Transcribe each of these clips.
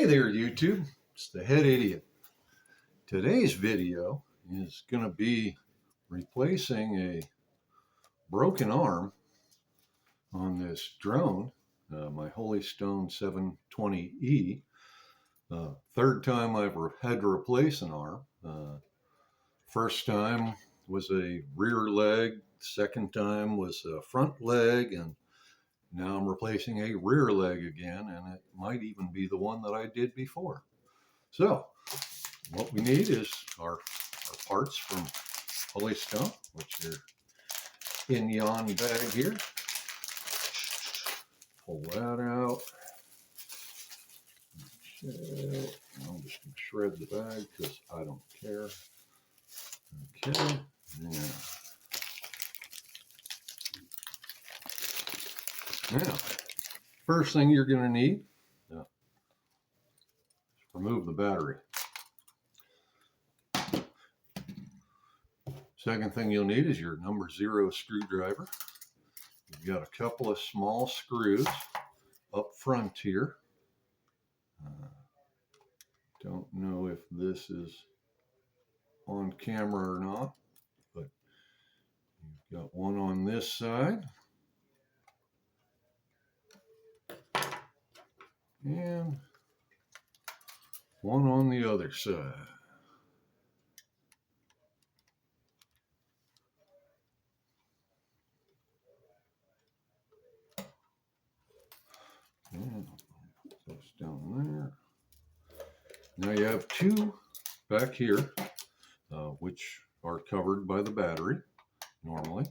there, YouTube. It's the Head Idiot. Today's video is going to be replacing a broken arm on this drone, my Holy Stone 720E. Third time I've had to replace an arm. First time was a rear leg, second time was a front leg, and now I'm replacing a rear leg again, and it might even be the one that I did before. So what we need is our parts from Holy Stone, which are in yon bag here. Pull that out. Okay. I'm just going to shred the bag because I don't care. Okay. Yeah. Now, first thing you're going to need is remove the battery. Second thing you'll need is your number 0 screwdriver. You've got a couple of small screws up front here. Don't know if this is on camera or not, but you've got one on this side and one on the other side. And put those down there. Now you have two back here, which are covered by the battery normally.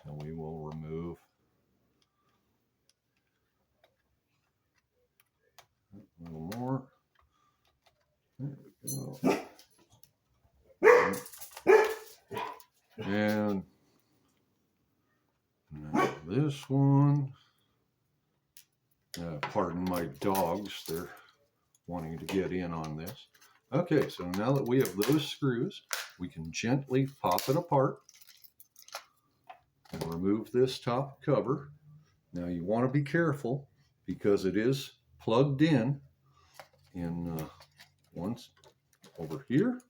So we will remove a little more. There we go. And now this one. Pardon my dogs, they're wanting to get in on this. Okay, so now that we have those screws, we can gently pop it apart and remove this top cover. Now you want to be careful because it is plugged in once over here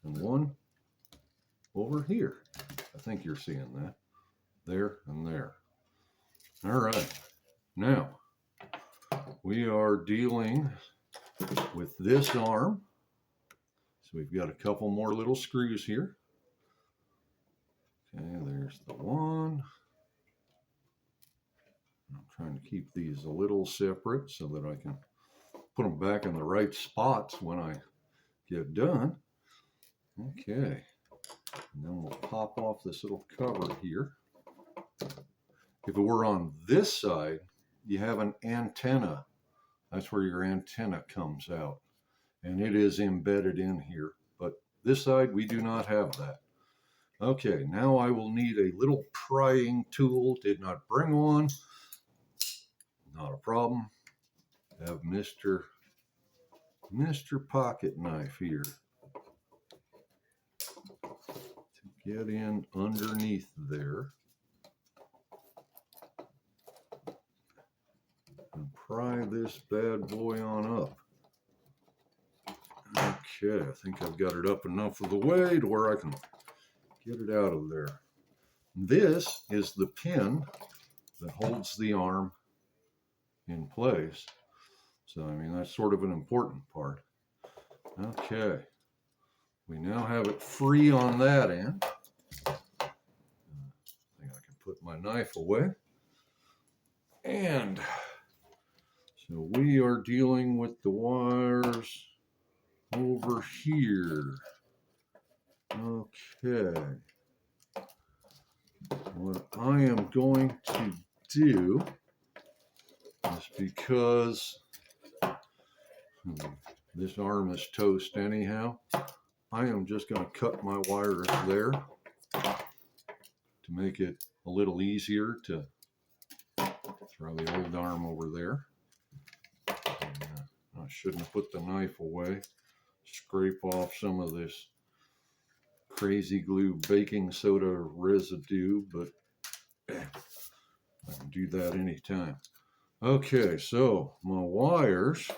and one over here. I think you're seeing that. There and there. All right, now we are dealing with this arm. So we've got a couple more little screws here. Okay, there's the one. I'm trying to keep these a little separate so that I can put them back in the right spots when I get done. Okay, and then we'll pop off this little cover here. If it were on this side, you have an antenna. That's where your antenna comes out, and it is embedded in here. But this side, we do not have that. Okay, now I will need a little prying tool. Did not bring one. Not a problem. Have Mr. Pocket Knife here to get in underneath there. And pry this bad boy on up. Okay, I think I've got it up enough of the way to where I can get it out of there. This is the pin that holds the arm in place. So, I mean, that's sort of an important part. Okay, we now have it free on that end. I think I can put my knife away. And so we are dealing with the wires over here. Okay. What I am going to do is, because this arm is toast anyhow, I am just going to cut my wires there to make it a little easier to throw the old arm over there. I shouldn't have put the knife away. Scrape off some of this crazy glue baking soda residue, but I can do that anytime. Okay, so my wires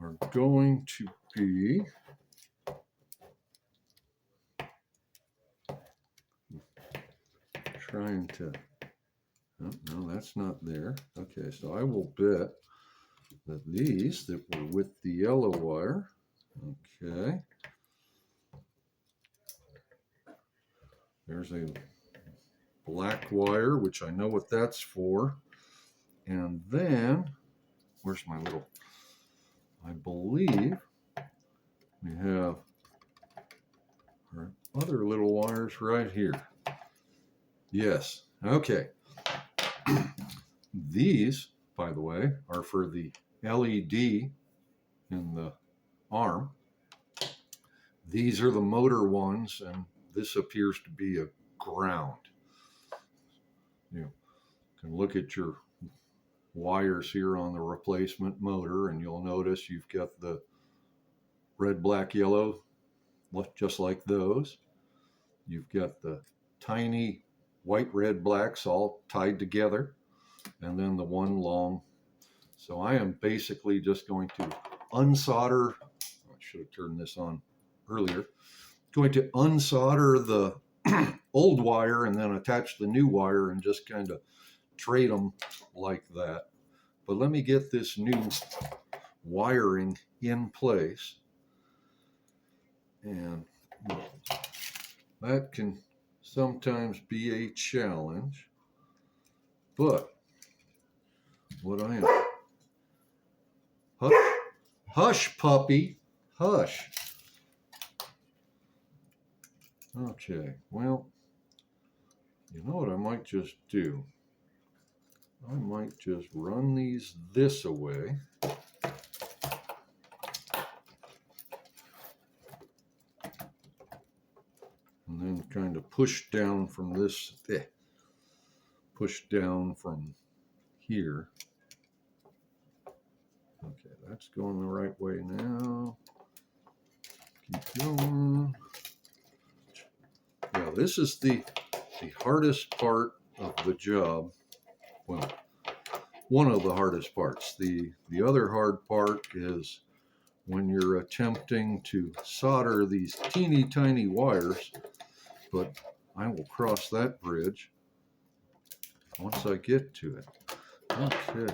are going to be trying to, oh, no, that's not there. Okay, so I will bet that these that were with the yellow wire, okay, there's a black wire, which I know what that's for. And then, where's my little, I believe we have our other little wires right here. Yes, okay. These, by the way, are for the LED in the arm. These are the motor ones, and this appears to be a ground. You can look at your wires here on the replacement motor, and you'll notice you've got the red, black, yellow, just like those. You've got the tiny white, red, blacks all tied together, and then the one long. So I am basically just going to unsolder. I should have turned this on earlier. Going to unsolder the old wire and then attach the new wire and just kind of trade them like that. But let me get this new wiring in place, and that can sometimes be a challenge, but what I am, hush, hush puppy, hush. Okay, well, you know what I might just do? I might just run these this way. And then kind of push down from this, push down from here. Okay, that's going the right way now. Keep going. Yeah, this is the hardest part of the job. Well, one of the hardest parts. The other hard part is when you're attempting to solder these teeny tiny wires, but I will cross that bridge once I get to it. Okay,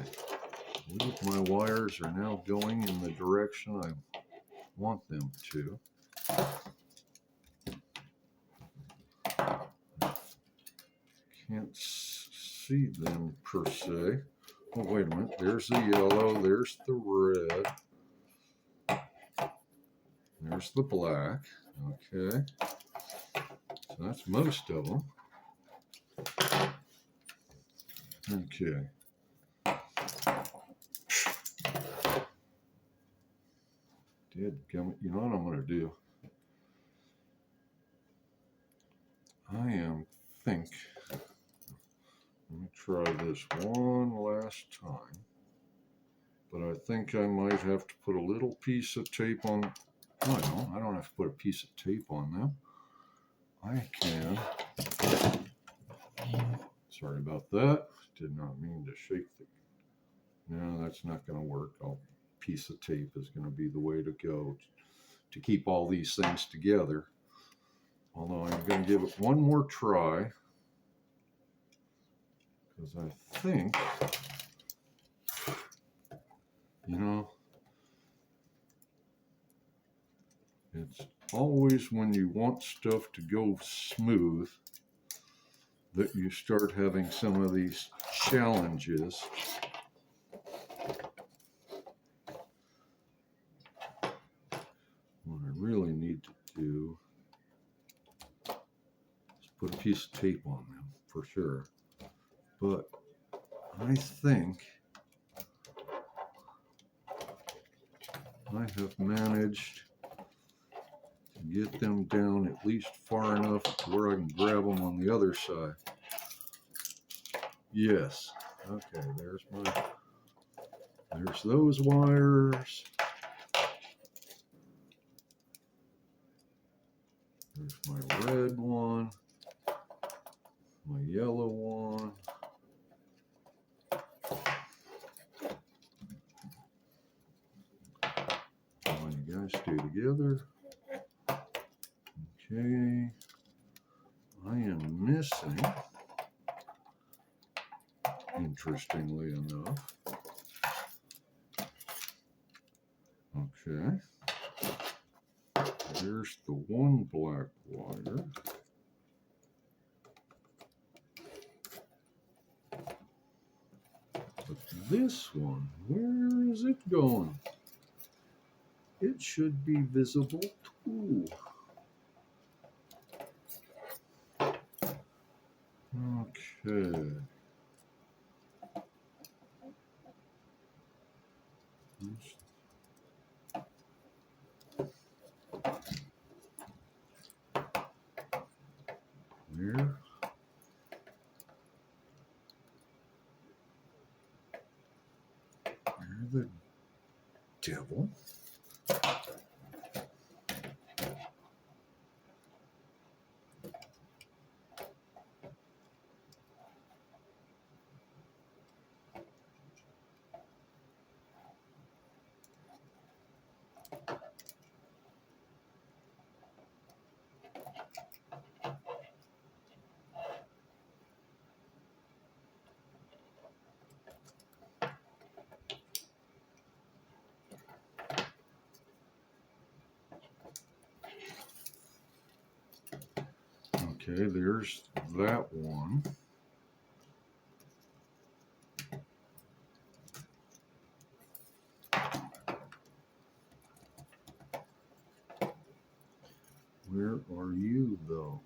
I believe my wires are now going in the direction I want them to. Can't see them per se. Oh, wait a minute. There's the yellow. There's the red. There's the black. Okay. So that's most of them. Okay. You know what I'm going to do? Let me try this one last time. But I think I might have to put a little piece of tape on. Oh, no, I don't have to put a piece of tape on them. I can. Sorry about that. Did not mean to shake the. No, that's not going to work. A piece of tape is going to be the way to go to keep all these things together. Although I'm going to give it one more try, because I think, you know, it's always when you want stuff to go smooth that you start having some of these challenges. What I really need to do is put a piece of tape on them for sure. But I think I have managed to get them down at least far enough to where I can grab them on the other side. Yes. Okay, there's those wires. There's my red one, my yellow one. together. Okay, I am missing, interestingly enough. Okay, there's the one black wire. But this one, where is it going? It should be visible too. Okay. Where? Where the devil? Okay, there's that one. Where are you, though?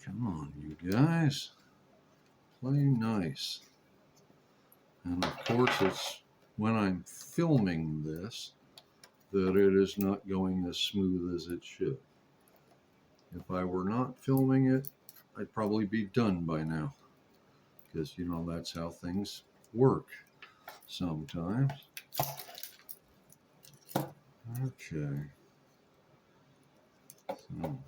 Come on, you guys. Play nice. And of course, it's when I'm filming this that it is not going as smooth as it should. If I were not filming it, I'd probably be done by now. Because, you know, that's how things work sometimes. Okay. So.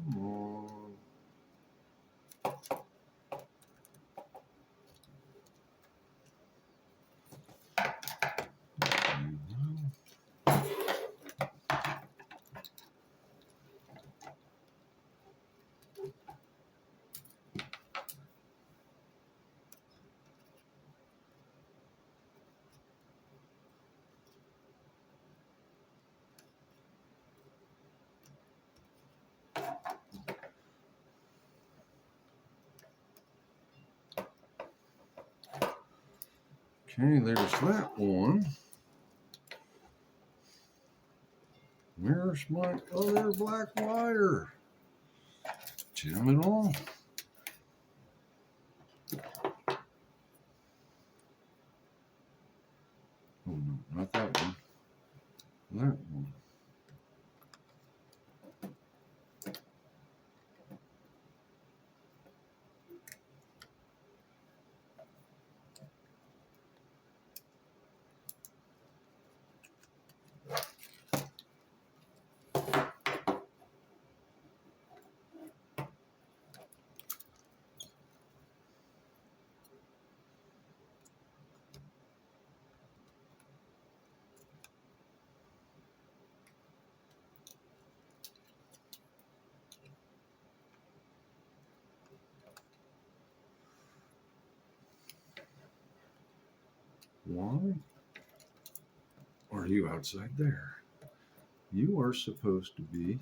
Come on. Okay, there's that one. Where's my other black wire? Damn it all. Oh no, not that one. That one. Why are you outside there? You are supposed to be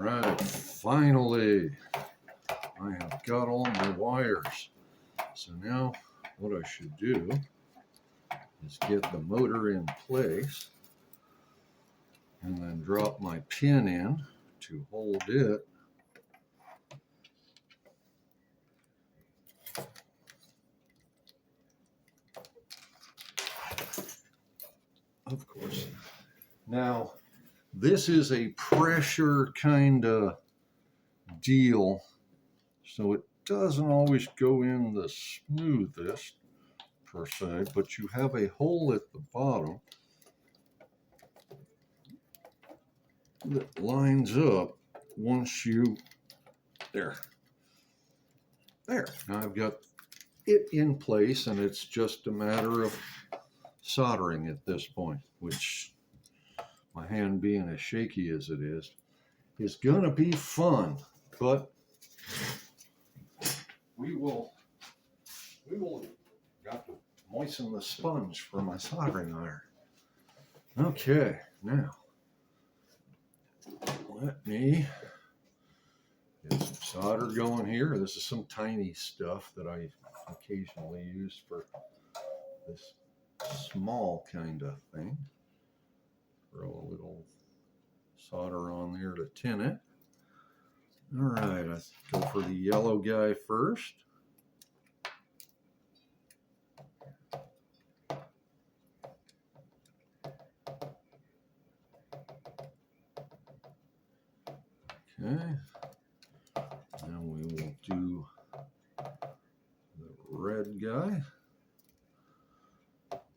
Right, finally, I have got all my wires. So now what I should do is get the motor in place and then drop my pin in to hold it. Of course. Now, this is a pressure kind of deal, so it doesn't always go in the smoothest per se, but you have a hole at the bottom that lines up once you, there. Now I've got it in place, and it's just a matter of soldering at this point, which, my hand being as shaky as it is gonna be fun, but we will got to moisten the sponge for my soldering iron. Okay, now let me get some solder going here. This is some tiny stuff that I occasionally use for this small kind of thing. Throw a little solder on there to tin it. All right, let's go for the yellow guy first. Okay, now we will do the red guy,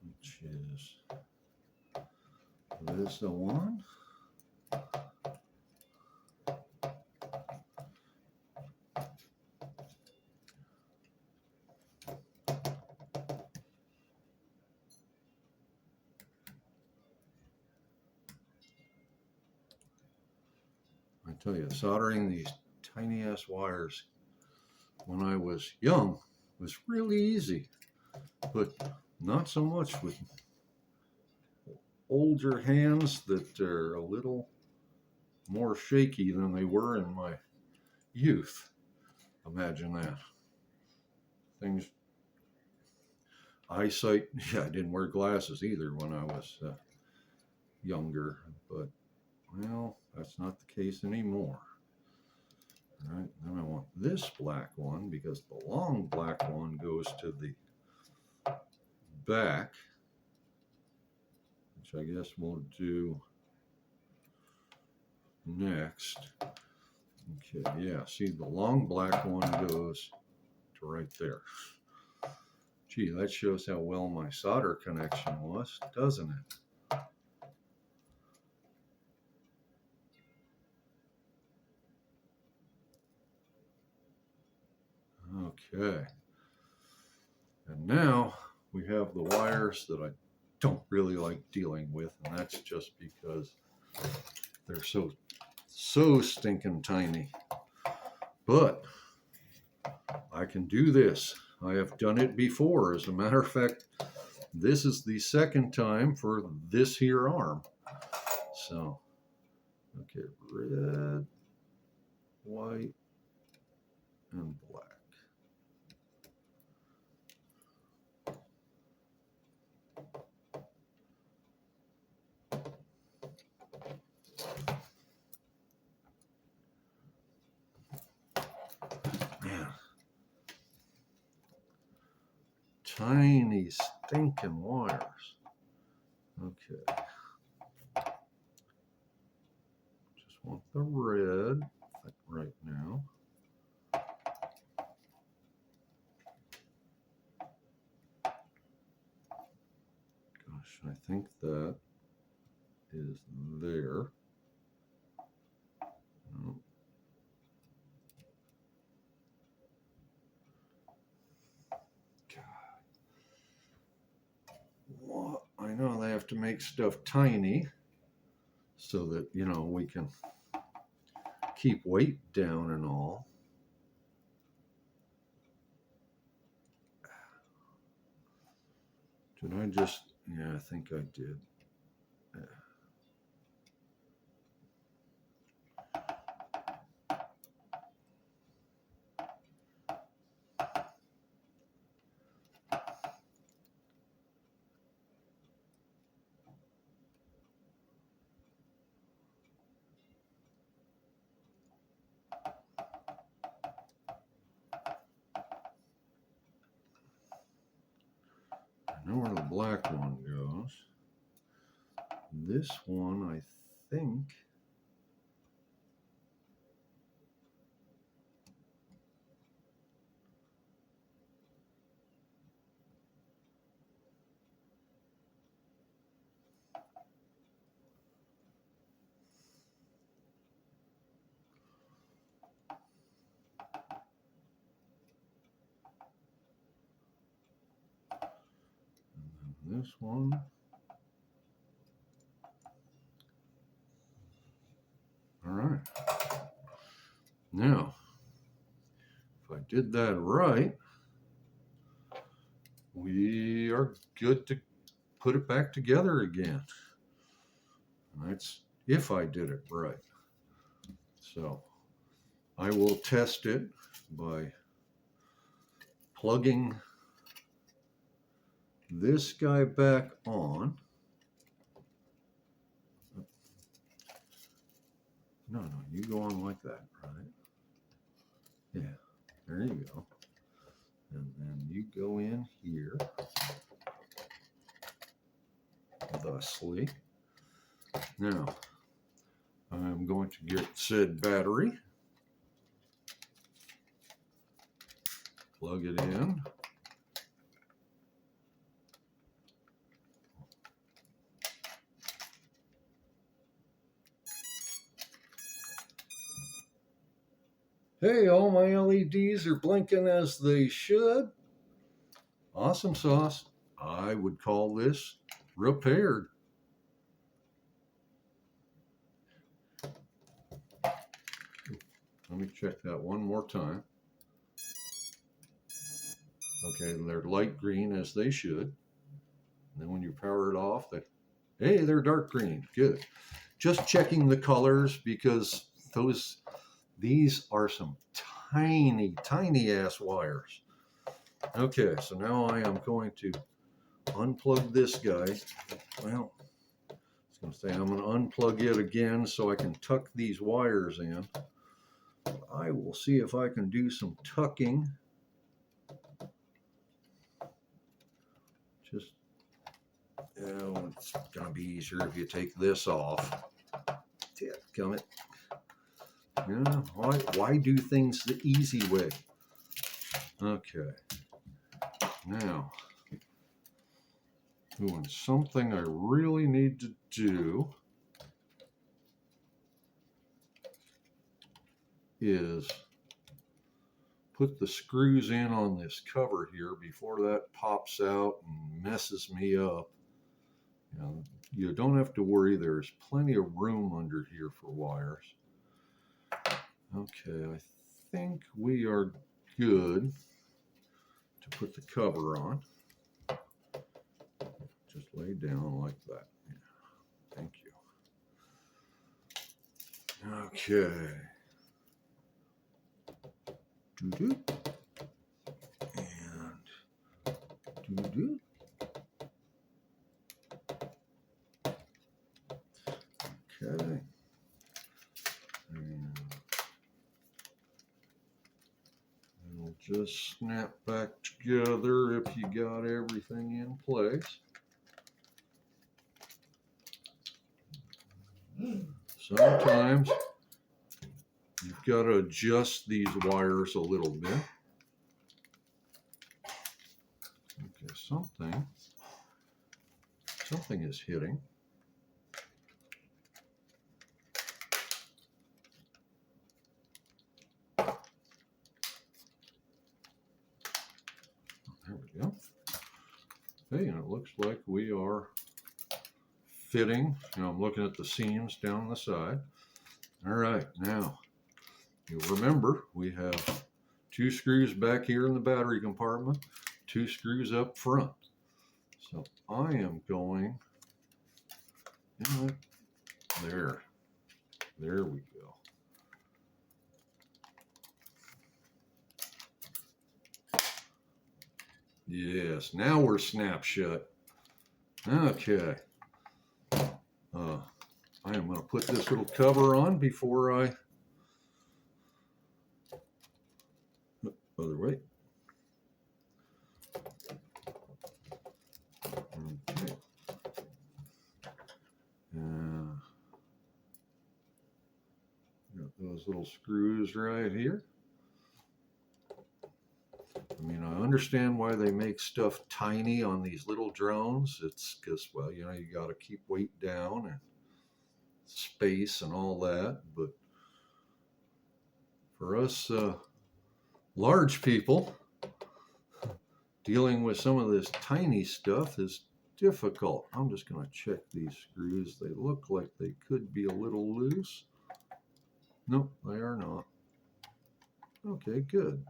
which is this the one. I tell you, soldering these tiny ass wires when I was young was really easy, but not so much with older hands that are a little more shaky than they were in my youth. Imagine that. Things, eyesight, yeah, I didn't wear glasses either when I was younger, but well, that's not the case anymore. All right, then I want this black one because the long black one goes to the back, which I guess we'll do next. Okay, yeah, see, the long black one goes to right there. Gee, that shows how well my solder connection was, doesn't it? Okay. And now we have the wires that I don't really like dealing with, and that's just because they're so stinking tiny. But I can do this. I have done it before. As a matter of fact, this is the second time for this here arm. So, okay, red, white, and black. Man, tiny stinking wires. Okay. Just want the red right now. Gosh, I think that is there. No. Well, I know they have to make stuff tiny so that, you know, we can keep weight down and all. Did I just, yeah, I think I did. know where the black one goes. This one, I think, this one. All right. Now, if I did that right, we are good to put it back together again. And that's if I did it right. So I will test it by plugging this guy back on. No, you go on like that, right? Yeah, there you go. And then you go in here, thusly. Now, I'm going to get said battery, plug it in. Hey, all my LEDs are blinking as they should. Awesome sauce. I would call this repaired. Let me check that one more time. Okay, they're light green as they should. And then when you power it off, hey, they're dark green. Good. Just checking the colors because these are some tiny, tiny ass wires. Okay, so now I am going to unplug this guy. Well, I was going to say I'm going to unplug it again so I can tuck these wires in. I will see if I can do some tucking. Just, it's going to be easier if you take this off. Come it. Yeah, why do things the easy way? Okay. Now, doing something I really need to do is put the screws in on this cover here before that pops out and messes me up. You don't have to worry, there's plenty of room under here for wires. Okay, I think we are good to put the cover on. Just lay down like that. Yeah, thank you. Okay. Doo-doo. And doo-doo. Okay. And it'll just snap back together if you got everything in place. Sometimes you've got to adjust these wires a little bit. Okay, something is hitting. There we go. Okay, and it looks like we are fitting. I'm looking at the seams down the side. All right, now you remember we have 2 screws back here in the battery compartment, 2 screws up front. So I am going, there we go. Yes, now we're snap shut. Okay. I am going to put this little cover on before I, other way. those little screws right here. I mean, I understand why they make stuff tiny on these little drones. It's because, well, you got to keep weight down and space and all that. But for us large people, dealing with some of this tiny stuff is difficult. I'm just going to check these screws. They look like they could be a little loose. Nope, they are not. Okay, good.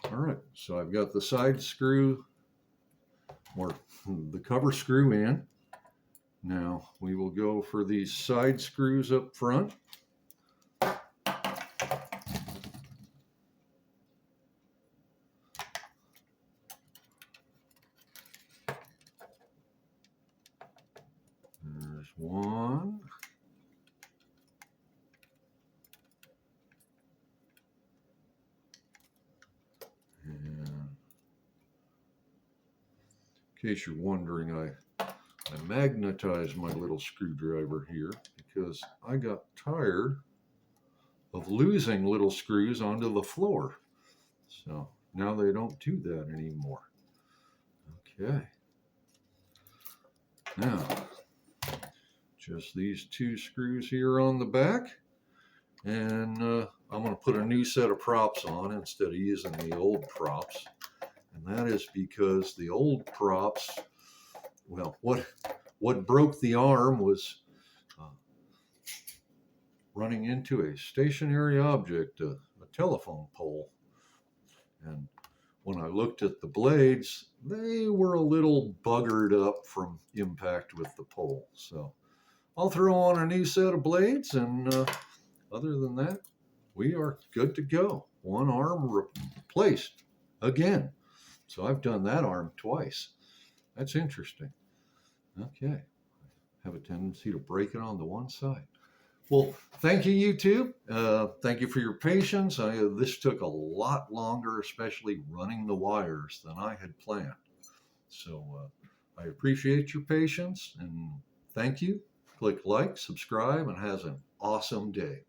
All right, so I've got the side screw, or the cover screw in. Now we will go for these side screws up front. There's one. And in case you're wondering, I magnetized my little screwdriver here because I got tired of losing little screws onto the floor. So now they don't do that anymore. Okay. Now, just these two screws here on the back. And I'm going to put a new set of props on instead of using the old props. And that is because the old props, well, what broke the arm was running into a stationary object, a telephone pole. And when I looked at the blades, they were a little buggered up from impact with the pole. So I'll throw on a new set of blades, and other than that, we are good to go. One arm replaced again. So I've done that arm twice. That's interesting. Okay. Have a tendency to break it on the one side. Well, thank you, YouTube. Thank you for your patience. This took a lot longer, especially running the wires, than I had planned. So I appreciate your patience and thank you. Click like, subscribe, and have an awesome day.